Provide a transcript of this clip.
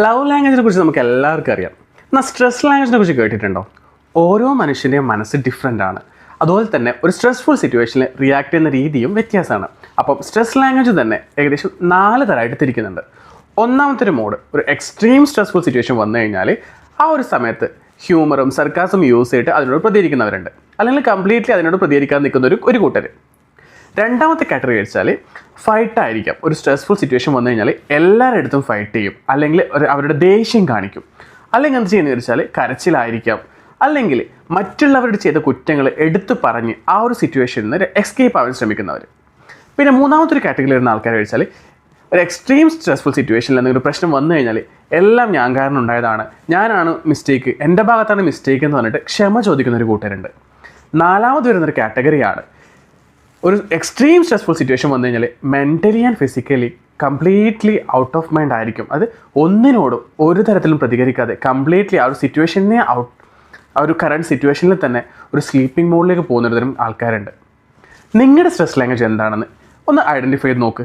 Love ലാംഗ്വേജിനെ കുറിച്ച് നമുക്ക് എല്ലാവർക്കും അറിയാം. എന്നാൽ സ്ട്രെസ് ലാംഗ്വേജിനെ കുറിച്ച് കേട്ടിട്ടുണ്ടോ? ഓരോ മനുഷ്യൻ്റെയും മനസ്സ് ഡിഫറെൻ്റ് ആണ്. അതുപോലെ തന്നെ ഒരു സ്ട്രെസ്ഫുൾ സിറ്റുവേഷനിൽ റിയാക്ട് ചെയ്യുന്ന രീതിയും വ്യത്യാസമാണ്. അപ്പം സ്ട്രെസ് ലാംഗ്വേജ് തന്നെ ഏകദേശം 4 തരമായിട്ട് തിരിക്കുന്നുണ്ട്. ഒന്നാമത്തെ ഒരു മോഡ്, ഒരു എക്സ്ട്രീം സ്ട്രെസ്ഫുൾ സിറ്റുവേഷൻ വന്നു കഴിഞ്ഞാൽ ആ ഒരു സമയത്ത് ഹ്യൂമറും സർക്കാസും യൂസ് ചെയ്തിട്ട് അതിനോട് പ്രതികരിക്കുന്നവരുണ്ട്, അല്ലെങ്കിൽ കംപ്ലീറ്റ്ലി അതിനോട് പ്രതികരിക്കാൻ നിൽക്കുന്ന ഒരു കൂട്ടർ. രണ്ടാമത്തെ കാറ്റഗറി വെച്ചാൽ ഫൈറ്റ് ആയിരിക്കാം. ഒരു സ്ട്രെസ്ഫുൾ സിറ്റുവേഷൻ വന്നു കഴിഞ്ഞാൽ എല്ലാവരുടെ അടുത്തും ഫൈറ്റ് ചെയ്യും, അല്ലെങ്കിൽ അവരുടെ ദേഷ്യം കാണിക്കും, അല്ലെങ്കിൽ എന്ത് ചെയ്യുന്നത് വെച്ചാൽ കരച്ചിലായിരിക്കാം, അല്ലെങ്കിൽ മറ്റുള്ളവരുടെ ചെയ്ത കുറ്റങ്ങൾ എടുത്തു പറഞ്ഞ് ആ ഒരു സിറ്റുവേഷനിൽ നിന്ന് എസ്കേപ്പ് ആവാൻ ശ്രമിക്കുന്നവർ. പിന്നെ മൂന്നാമത്തെ ഒരു കാറ്റഗറി വരുന്ന ആൾക്കാർ വെച്ചാൽ ഒരു എക്സ്ട്രീം സ്ട്രെസ്ഫുൾ സിറ്റുവേഷനിൽ എന്തെങ്കിലും പ്രശ്നം വന്നു കഴിഞ്ഞാൽ എല്ലാം ഞാൻ കാരണം ഉണ്ടായതാണ്, ഞാനാണ് മിസ്റ്റേക്ക്, എൻ്റെ ഭാഗത്താണ് മിസ്റ്റേക്ക് എന്ന് പറഞ്ഞിട്ട് ക്ഷമ ചോദിക്കുന്ന ഒരു കൂട്ടരുണ്ട്. നാലാമത് വരുന്നൊരു കാറ്റഗറിയാണ് ഒരു എക്സ്ട്രീം സ്ട്രെസ്ഫുൾ സിറ്റുവേഷൻ വന്നു കഴിഞ്ഞാൽ mentally and physically completely out of mind ആയിരിക്കും. അത് ഒന്നിനോടും ഒരു തരത്തിലും പ്രതികരിക്കാതെ കംപ്ലീറ്റ്ലി ആ ഒരു സിറ്റുവേഷനെ ആ ഒരു കറണ്ട് സിറ്റുവേഷനിൽ തന്നെ ഒരു സ്ലീപ്പിംഗ് മോഡിലേക്ക് പോകുന്നൊരു തരം ആൾക്കാരുണ്ട്. നിങ്ങളുടെ സ്ട്രെസ് ലാംഗ്വേജ് എന്താണെന്ന് ഒന്ന് ഐഡൻറ്റിഫൈ ചെയ്ത് നോക്ക്.